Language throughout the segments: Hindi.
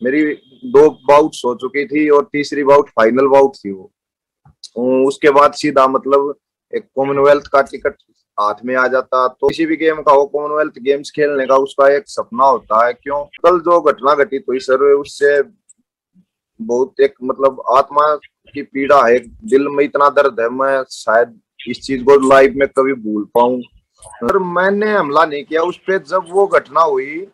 मेरी 2 बाउट्स हो चुकी थी और तीसरी बाउट फाइनल बाउट थी वो। उसके बाद सीधा मतलब एक कॉमनवेल्थ का टिकट हाथ में आ जाता। तो किसी भी गेम का हो, कॉमनवेल्थ गेम्स खेलने का उसका एक सपना होता है। क्यों, कल जो घटना घटित हुई सर, उससे बहुत एक मतलब आत्मा की पीड़ा है, दिल में इतना दर्द है, मैं शायद इस चीज को लाइफ में कभी भूल पाऊं। पर मैंने हमला नहीं किया उस पे। जब वो घटना हुई,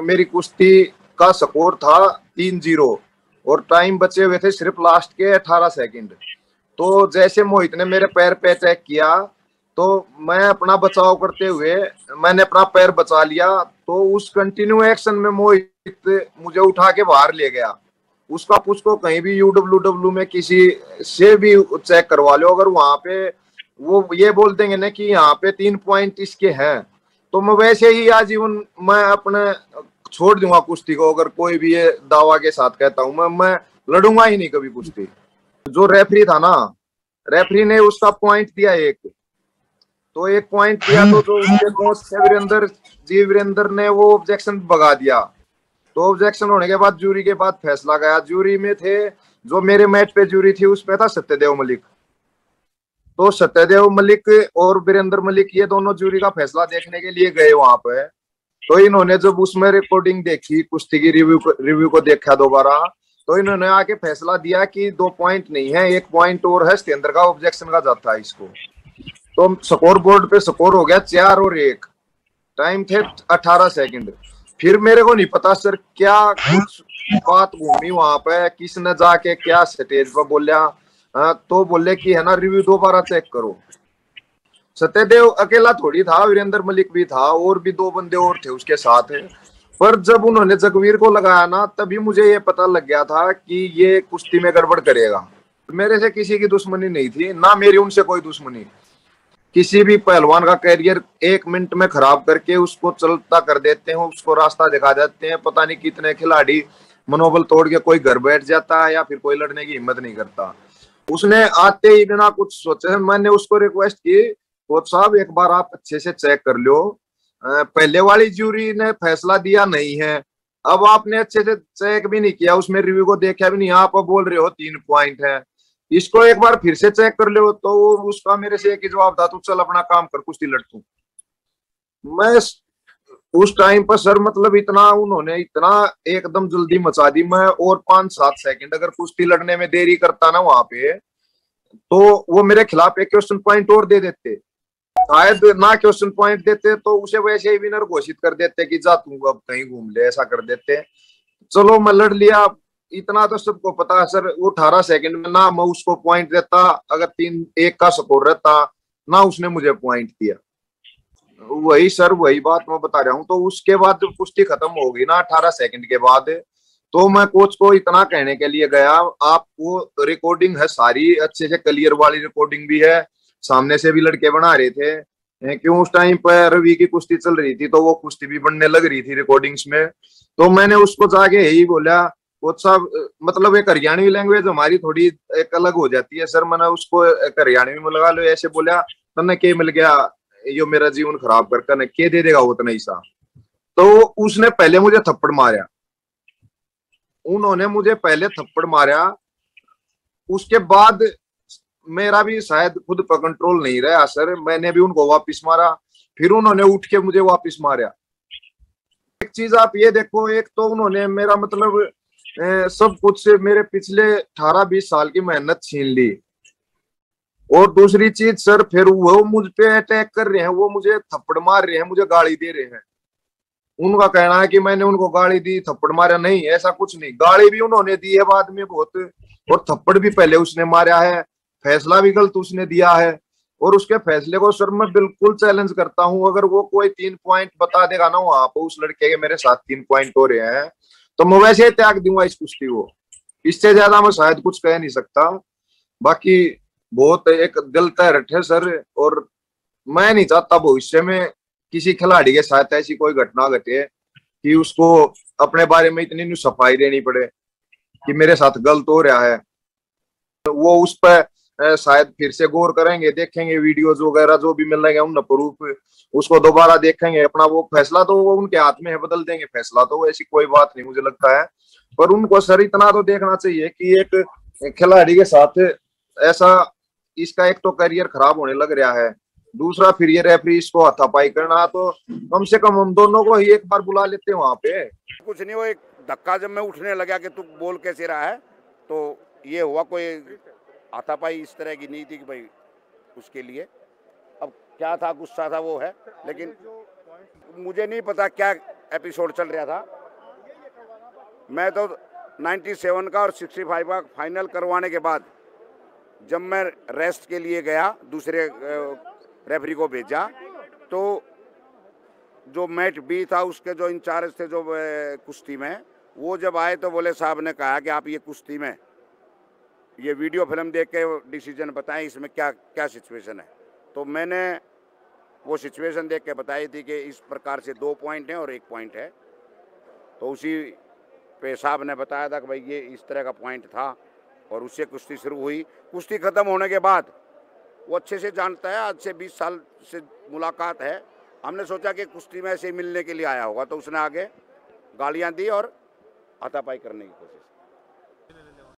मेरी कुश्ती का स्कोर था 3-0 और टाइम बचे हुए थे सिर्फ लास्ट के 18 सेकंड। तो जैसे मोहित ने मेरे पैर पे अटैक किया, तो मैं अपना बचाव करते हुए मैंने अपना पैर बचा लिया। तो उस कंटिन्यू एक्शन में मोहित मुझे उठा के बाहर ले गया। उसका उसको कहीं भी यूडब्ल्यूडब्ल्यू में किसी से भी चेक करवा लो, अगर वहां पे वो ये बोल देंगे ना कि यहाँ पे 3 पॉइंट इसके हैं, तो मैं वैसे ही आजीवन मैं अपने छोड़ दूंगा कुश्ती को। अगर कोई भी ये दावा के साथ कहता हूँ, मैं लड़ूंगा ही नहीं कभी कुश्ती। जो रेफरी था ना, रेफरी ने उसका पॉइंट दिया एक, तो एक पॉइंट दिया, तो जो उसके कोच थे वीरेंद्र ने वो ऑब्जेक्शन भगा दिया। तो ऑब्जेक्शन होने के बाद जूरी के बाद फैसला गया। जूरी में थे, जो मेरे मैच पे जूरी थी उसमें था सत्यदेव मलिक। तो सत्यदेव मलिक और वीरेंद्र मलिक ये दोनों जूरी का फैसला देखने के लिए गए वहां पे। तो इन्होंने जब उसमें रिकॉर्डिंग देखी, कुश्ती की रिव्यू को देखा दोबारा, तो इन्होंने आके फैसला दिया कि 2 पॉइंट नहीं है, 1 पॉइंट और है सत्येंद्र का, ऑब्जेक्शन का जाता है इसको। तो स्कोर बोर्ड पे स्कोर हो गया 4-1। टाइम थे 18 सेकंड। फिर मेरे को नहीं पता सर क्या कुछ बात घूमी वहां पे, किसने जाके क्या स्टेज पर बोलिया। तो बोले कि है ना, रिव्यू दोबारा चेक करो। सत्यदेव अकेला थोड़ी था, वीरेंद्र मलिक भी था और भी 2 बंदे और थे उसके साथ। पर जब उन्होंने जगवीर को लगाया ना, तभी मुझे ये पता लग गया था कि ये कुश्ती में गड़बड़ करेगा। मेरे से किसी की दुश्मनी नहीं थी, ना मेरी उनसे कोई दुश्मनी। किसी भी पहलवान का कैरियर 1 मिनट में खराब करके उसको चलता कर देते हैं, उसको रास्ता दिखा देते हैं। पता नहीं कितने खिलाड़ी मनोबल तोड़ के कोई घर बैठ जाता है या फिर कोई लड़ने की हिम्मत नहीं करता। उसने आते ही बिना कुछ सोचे मैंने उसको रिक्वेस्ट की, कोच साहब एक बार आप अच्छे से चेक कर लो, पहले वाली ज्यूरी ने फैसला दिया नहीं है, अब आपने अच्छे से चेक भी नहीं किया, उसमें रिव्यू को देखा भी नहीं, आप बोल रहे हो 3 पॉइंट है, इसको एक बार फिर से चेक कर लो। तो उसका मेरे से एक ही जवाब था, तू चल अपना काम कर, कुश्ती लड़ तू। मैं उस टाइम पर सर मतलब इतना उन्होंने इतना एकदम जल्दी मचा दी। मैं और 5-7 सेकंड अगर कुश्ती लड़ने में देरी करता ना वहां पे, तो वो मेरे खिलाफ एक क्वेश्चन पॉइंट और दे देते। शायद ना क्वेश्चन पॉइंट देते तो उसे वैसे ही विनर घोषित कर देते कि जा तू अब कहीं घूम ले, ऐसा कर देते। चलो मैं लड़ लिया, इतना तो सबको पता है सर। वो 18 सेकंड में ना मैं उसको पॉइंट देता, अगर 3-1 का स्कोर रहता, ना उसने मुझे पॉइंट दिया। वही सर, वही बात मैं बता रहा हूँ। तो उसके बाद जब कुश्ती खत्म हो गई ना 18 सेकंड के बाद, तो मैं कोच को इतना कहने के लिए गया, आप वो रिकॉर्डिंग है सारी अच्छे से क्लियर वाली रिकॉर्डिंग भी है, सामने से भी लड़के बना रहे थे। क्यों, उस टाइम पर रवि की कुश्ती चल रही थी, तो वो कुश्ती भी बनने लग रही थी रिकॉर्डिंग्स में। तो मैंने उसको जाके यही बोला, कोच साहब मतलब एक हरियाणवी लैंग्वेज हमारी थोड़ी एक अलग हो जाती है सर, मैंने उसको एक हरियाणवी में लगा लो, ऐसे बोला तने के मिल गया, यो मेरा जीवन खराब करके के दे देगा उतना ही सा। तो उसने पहले मुझे थप्पड़ मारा, उन्होंने मुझे पहले थप्पड़ मारा, उसके बाद मेरा भी शायद खुद पर कंट्रोल नहीं रहा सर, मैंने भी उनको वापस मारा, फिर उन्होंने उठ के मुझे वापस मारा। एक चीज आप ये देखो, एक तो उन्होंने मेरा मतलब सब कुछ से मेरे पिछले 18-20 साल की मेहनत छीन ली। और दूसरी चीज सर, फिर वो मुझ पे अटैक कर रहे हैं, वो मुझे थप्पड़ मार रहे हैं, मुझे गाली दे रहे हैं। उनका कहना है कि मैंने उनको गाली दी, थप्पड़ मारा, नहीं ऐसा कुछ नहीं। गाली भी उन्होंने दी है बाद में बहुत, और थप्पड़ भी पहले उसने मारा है, फैसला भी गलत उसने दिया है। और उसके फैसले को सर मैं बिल्कुल चैलेंज करता हूँ। अगर वो कोई 3 पॉइंट बता देगा ना वहां पर उस लड़के के मेरे साथ 3 पॉइंट हो रहे हैं, तो मैं वैसे ही त्याग दूंगा इस कुश्ती को। इससे ज्यादा मैं शायद कुछ कह नहीं सकता। बाकी बहुत एक दिल तहरट है सर, और मैं नहीं चाहता भविष्य में किसी खिलाड़ी के साथ ऐसी कोई घटना घटे कि उसको अपने बारे में इतनी सफाई देनी पड़े कि मेरे साथ गलत हो रहा है। वो उस पर शायद फिर से गौर करेंगे, देखेंगे वीडियोज वगैरह जो भी मिल रहे हैं उन प्रूफ, उसको दोबारा देखेंगे। अपना वो फैसला तो वो उनके हाथ में है, बदल देंगे फैसला, तो ऐसी कोई बात नहीं मुझे लगता है। पर उनको सर इतना तो देखना चाहिए कि एक खिलाड़ी के साथ ऐसा, इसका एक तो करियर खराब होने लग रहा है, दूसरा फिर ये रेफरी इसको हाथापाई करना, तो कम से कम हम दोनों को ही एक बार बुला लेते हैं वहां पे। कुछ नहीं, वो एक धक्का जब मैं उठने लगा कि तू बोल कैसे रहा है, तो ये हुआ, कोई हाथापाई इस तरह की नहीं थी कि भाई उसके लिए। अब क्या था, गुस्सा था वो है, लेकिन मुझे नहीं पता क्या एपिसोड चल रहा था। मैं तो 97 का और 65 का फाइनल करवाने के बाद जब मैं रेस्ट के लिए गया, दूसरे रेफरी को भेजा, तो जो मैच बी था उसके जो इंचार्ज थे जो कुश्ती में, वो जब आए तो बोले साहब ने कहा कि आप ये कुश्ती में ये वीडियो फिल्म देख के डिसीजन बताएं इसमें क्या क्या सिचुएशन है। तो मैंने वो सिचुएशन देख के बताई थी कि इस प्रकार से 2 पॉइंट हैं और 1 पॉइंट है। तो उसी पे साहब ने बताया था कि भाई ये इस तरह का पॉइंट था, और उससे कुश्ती शुरू हुई। कुश्ती ख़त्म होने के बाद वो अच्छे से जानता है, आज से 20 साल से मुलाकात है। हमने सोचा कि कुश्ती में ऐसे ही मिलने के लिए आया होगा, तो उसने आगे गालियां दी और हाथापाई करने की कोशिश।